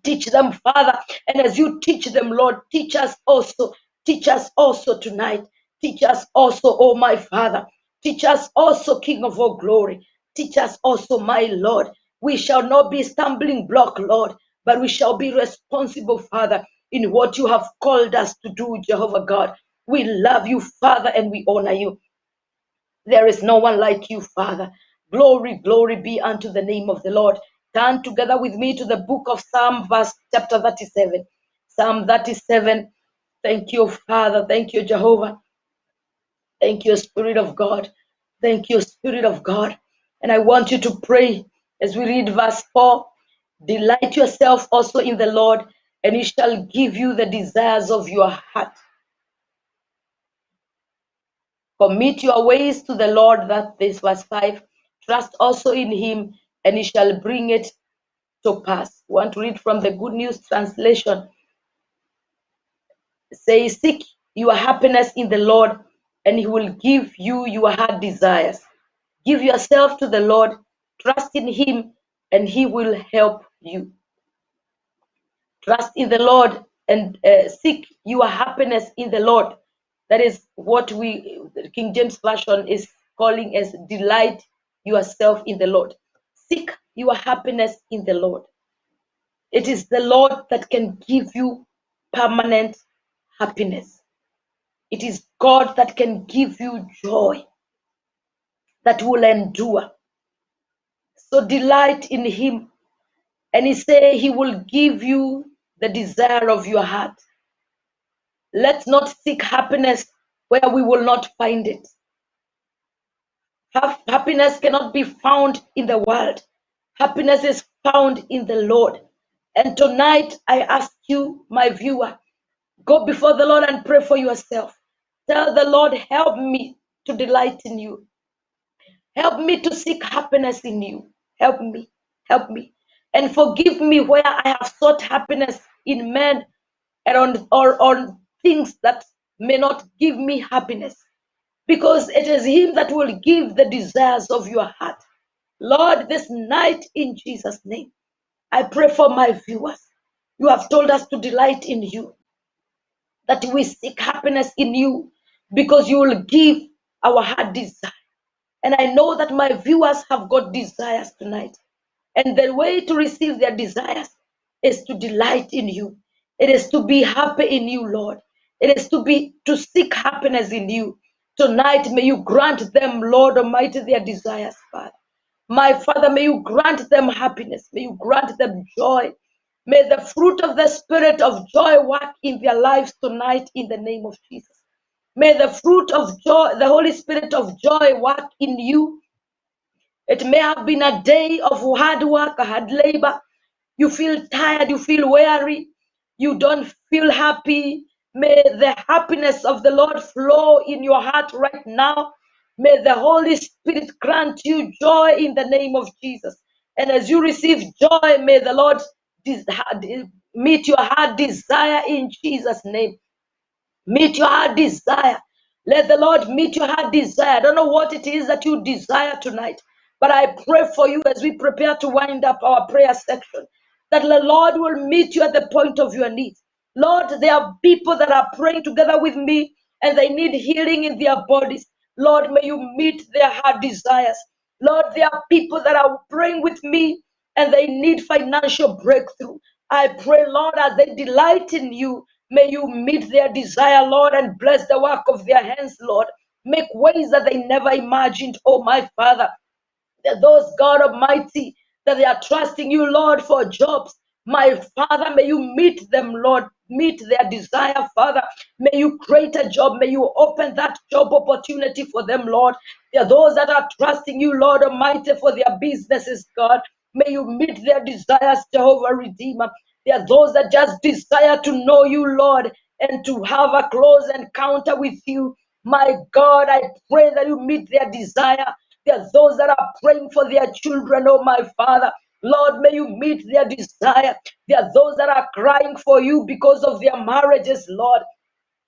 Teach them, Father. And as you teach them, Lord, teach us also. Teach us also tonight. Teach us also, oh my Father. Teach us also, King of all glory. Teach us also, my Lord. We shall not be stumbling block, Lord, but we shall be responsible, Father, in what you have called us to do, Jehovah God. We love you, Father, and we honor you. There is no one like you, Father. Glory, glory be unto the name of the Lord. Turn together with me to the book of Psalm, verse chapter 37. Psalm 37. Thank you, Father. Thank you, Jehovah. Thank you, Spirit of God. Thank you, Spirit of God. And I want you to pray as we read verse 4. Delight yourself also in the Lord, and he shall give you the desires of your heart. Commit your ways to the Lord, that this verse 5. Trust also in him, and he shall bring it to pass. I want to read from the Good News Translation. It says, seek your happiness in the Lord, and he will give you your heart desires. Give yourself to the Lord, trust in him, and he will help you. Trust in the Lord and seek your happiness in the Lord. That is what King James Version is calling as delight yourself in the Lord. Seek your happiness in the Lord. It is the Lord that can give you permanent happiness. It is God that can give you joy that will endure. So delight in him. And he say he will give you the desire of your heart. Let's not seek happiness where we will not find it. Happiness cannot be found in the world. Happiness is found in the Lord. And tonight, I ask you, my viewer, go before the Lord and pray for yourself. Tell the Lord, help me to delight in you. Help me to seek happiness in you. Help me. Help me. And forgive me where I have sought happiness in men and on things that may not give me happiness. Because it is him that will give the desires of your heart. Lord, this night in Jesus' name, I pray for my viewers. You have told us to delight in you, that we seek happiness in you, because you will give our heart desire. And I know that my viewers have got desires tonight. And the way to receive their desires is to delight in you. It is to be happy in you, Lord. It is to seek happiness in you. Tonight, may you grant them, Lord Almighty, their desires, Father. My Father, may you grant them happiness. May you grant them joy. May the fruit of the Spirit of joy work in their lives tonight in the name of Jesus. May the fruit of joy, the Holy Spirit of joy work in you. It may have been a day of hard work, hard labor. You feel tired, you feel weary, you don't feel happy. May the happiness of the Lord flow in your heart right now. May the Holy Spirit grant you joy in the name of Jesus. And as you receive joy, may the Lord meet your heart desire in Jesus' name. Meet your heart desire. Let the Lord meet your heart desire. I don't know what it is that you desire tonight, but I pray for you as we prepare to wind up our prayer section, that the Lord will meet you at the point of your needs. Lord, there are people that are praying together with me and they need healing in their bodies. Lord, may you meet their heart desires. Lord, there are people that are praying with me and they need financial breakthrough. I pray, Lord, as they delight in you, may you meet their desire, Lord, and bless the work of their hands, Lord. Make ways that they never imagined, oh my Father. That those, God Almighty, that they are trusting you, Lord, for jobs. My Father, may you meet them, Lord. Meet their desire, Father. May you create a job. May you open that job opportunity for them, Lord. There are those that are trusting you, Lord Almighty, for their businesses, God. May you meet their desires, Jehovah Redeemer. There are those that just desire to know you, Lord, and to have a close encounter with you. My God, I pray that you meet their desire. There are those that are praying for their children, oh my Father. Lord, may you meet their desire. There are those that are crying for you because of their marriages, Lord.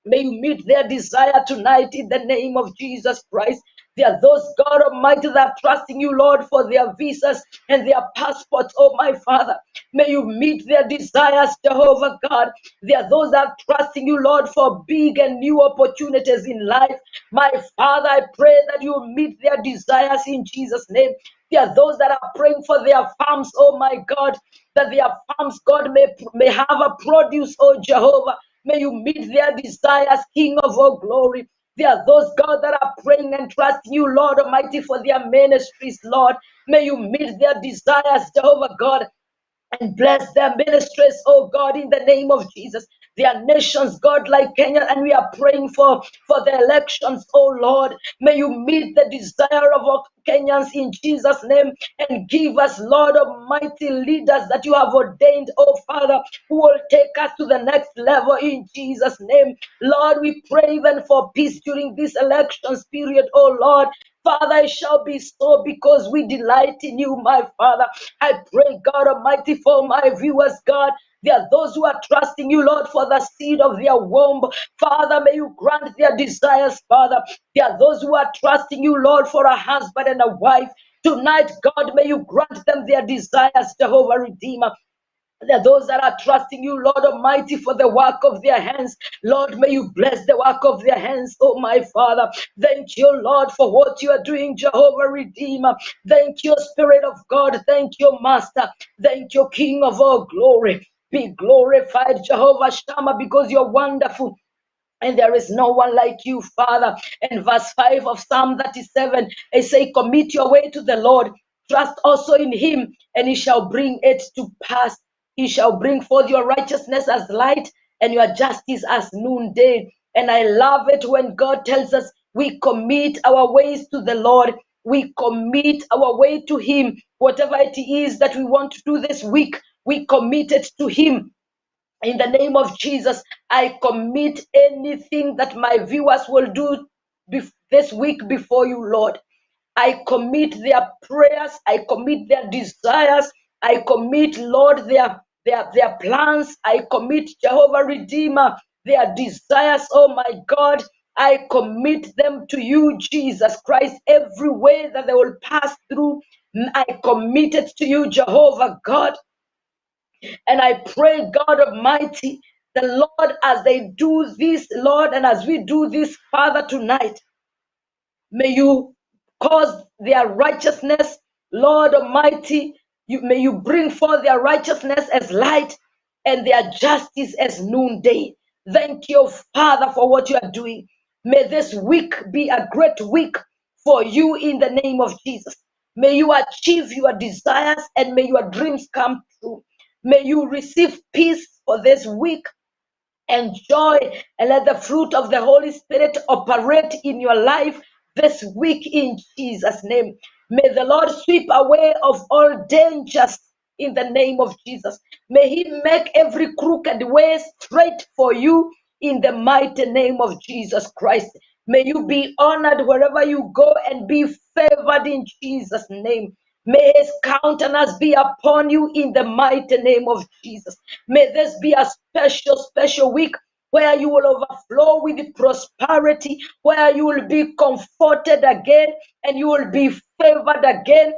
May you meet their desire tonight in the name of Jesus Christ. There are those, God Almighty, that are trusting you, Lord, for their visas and their passports, oh my Father. May you meet their desires, Jehovah God. There are those that are trusting you, Lord, for big and new opportunities in life. My Father, I pray that you meet their desires in Jesus' name. There are those that are praying for their farms, oh my God, that their farms, God, may have a produce, oh Jehovah. May you meet their desires, King of all glory. There are those, God, that are praying and trusting you, Lord Almighty, for their ministries, Lord. May you meet their desires, Jehovah God, and bless their ministries, oh God, in the name of Jesus. There are nations, God, like Kenya, and we are praying for the elections, oh Lord. May you meet the desire of our Kenyans in Jesus' name and give us, Lord Almighty, leaders that you have ordained, oh Father, who will take us to the next level in Jesus' name. Lord, we pray even for peace during this elections period, oh Lord. Father, it shall be so because we delight in you, my Father. I pray, God Almighty, for my viewers, God. There are those who are trusting you, Lord, for the seed of their womb. Father, may you grant their desires, Father. There are those who are trusting you, Lord, for a husband and a wife. Tonight, God, may you grant them their desires, Jehovah Redeemer. There are those that are trusting you, Lord Almighty, for the work of their hands. Lord, may you bless the work of their hands, oh my Father. Thank you, Lord, for what you are doing, Jehovah Redeemer. Thank you, Spirit of God. Thank you, Master. Thank you, King of all glory. Be glorified, Jehovah Shammah, because you're wonderful. And there is no one like you, Father. And verse 5 of Psalm 37, I say, commit your way to the Lord. Trust also in him, and he shall bring it to pass. He shall bring forth your righteousness as light and your justice as noonday. And I love it when God tells us we commit our ways to the Lord. We commit our way to him. Whatever it is that we want to do this week, we commit it to him. In the name of Jesus, I commit anything that my viewers will do this week before you, Lord. I commit their prayers, I commit their desires, I commit, Lord, their plans, I commit Jehovah Redeemer, their desires, oh my God. I commit them to you, Jesus Christ, every way that they will pass through. I commit it to you, Jehovah God. And I pray, God Almighty, the Lord, as they do this, Lord, and as we do this, Father, tonight, may you cause their righteousness, Lord Almighty, may you bring forth their righteousness as light and their justice as noonday. Thank you, Father, for what you are doing. May this week be a great week for you in the name of Jesus. May you achieve your desires and may your dreams come true. May you receive peace for this week and joy, and let the fruit of the Holy Spirit operate in your life this week in Jesus' name. May the Lord sweep away of all dangers in the name of Jesus. May he make every crooked way straight for you in the mighty name of Jesus Christ. May you be honored wherever you go and be favored in Jesus' name. May his countenance be upon you in the mighty name of Jesus. May this be a special week where you will overflow with prosperity, where you will be comforted again and you will be favored again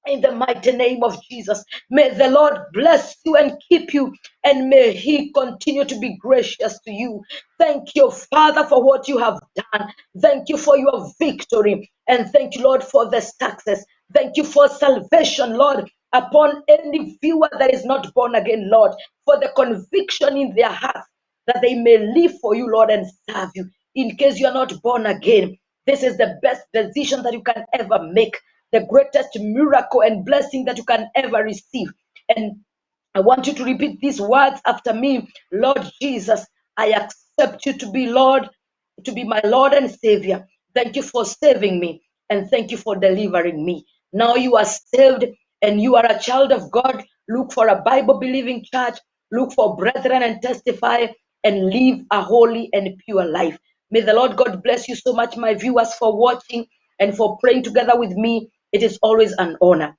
in the mighty name of Jesus. May the Lord bless you and keep you, and may he continue to be gracious to you. Thank you, Father, for what you have done. Thank you for your victory, and thank you, Lord, for the success. Thank you for salvation, Lord, upon any viewer that is not born again, Lord, for the conviction in their hearts that they may live for you, Lord, and serve you. In case you are not born again, this is the best decision that you can ever make, the greatest miracle and blessing that you can ever receive. And I want you to repeat these words after me. Lord Jesus, I accept you to be Lord, to be my Lord and Savior. Thank you for saving me, and thank you for delivering me. Now you are saved and you are a child of God. Look for a Bible believing church. Look for brethren and testify and live a holy and pure life. May the Lord God bless you so much, my viewers, for watching and for praying together with me. It is always an honor.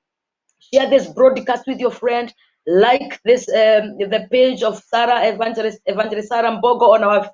Share this broadcast with your friend. Like this, the page of Sarah Evangelist Sarah Mbogo on our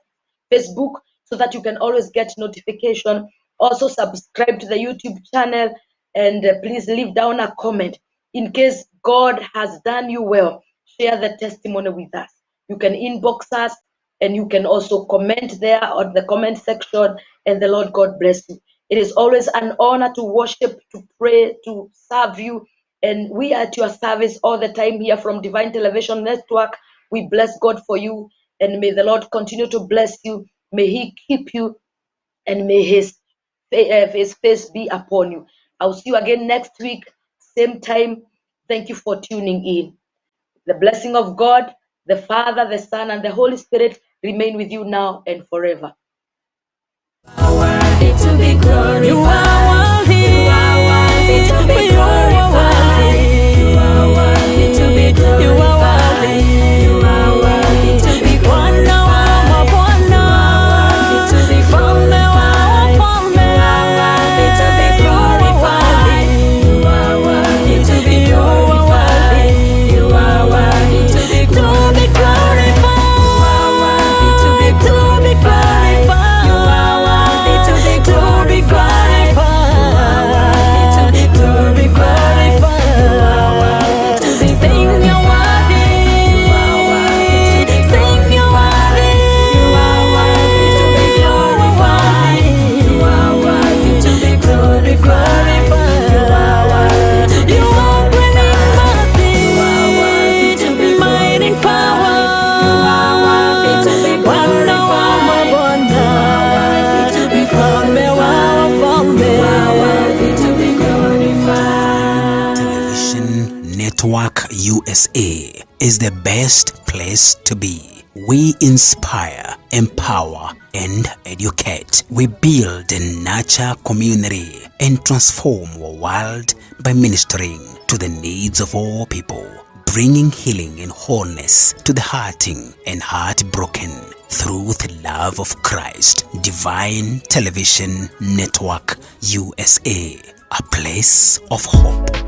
Facebook, so that you can always get notification. Also subscribe to the YouTube channel, and please leave down a comment. In case God has done you well, share the testimony with us. You can inbox us, and you can also comment there on the comment section, and the Lord God bless you. It is always an honor to worship, to pray, to serve you, and we are at your service all the time here from Divine Television Network. We bless God for you, and may the Lord continue to bless you. May He keep you, and may His face be upon you. I'll see you again next week, same time. Thank you for tuning in. The blessing of God, the Father, the Son, and the Holy Spirit remain with you now and forever. You are worthy to be glorified. You are worthy to be glorified. You are worthy to be glorified. You are worthy. You are worthy to be glorified. You are worthy to be glorified. You are worthy to be glorified. You are worthy to be glorified. You are worthy to be glorified. You are worthy to be glorified. You are worthy to be glorified. You are worthy to be glorified. You are worthy to be glorified. You are worthy to be glorified. You are worthy to be glorified. You are worthy to be glorified. You are worthy to be glorified. You are worthy to be mighty power. You are worthy to be glorified. You are worthy to be glorified. You are worthy to be glorified. Television Network USA is the best place to be. We inspire, empower, and educate. We build and nurture community and transform our world by ministering to the needs of all people, bringing healing and wholeness to the hurting and heartbroken through the love of Christ. Divine Television Network USA, a place of hope.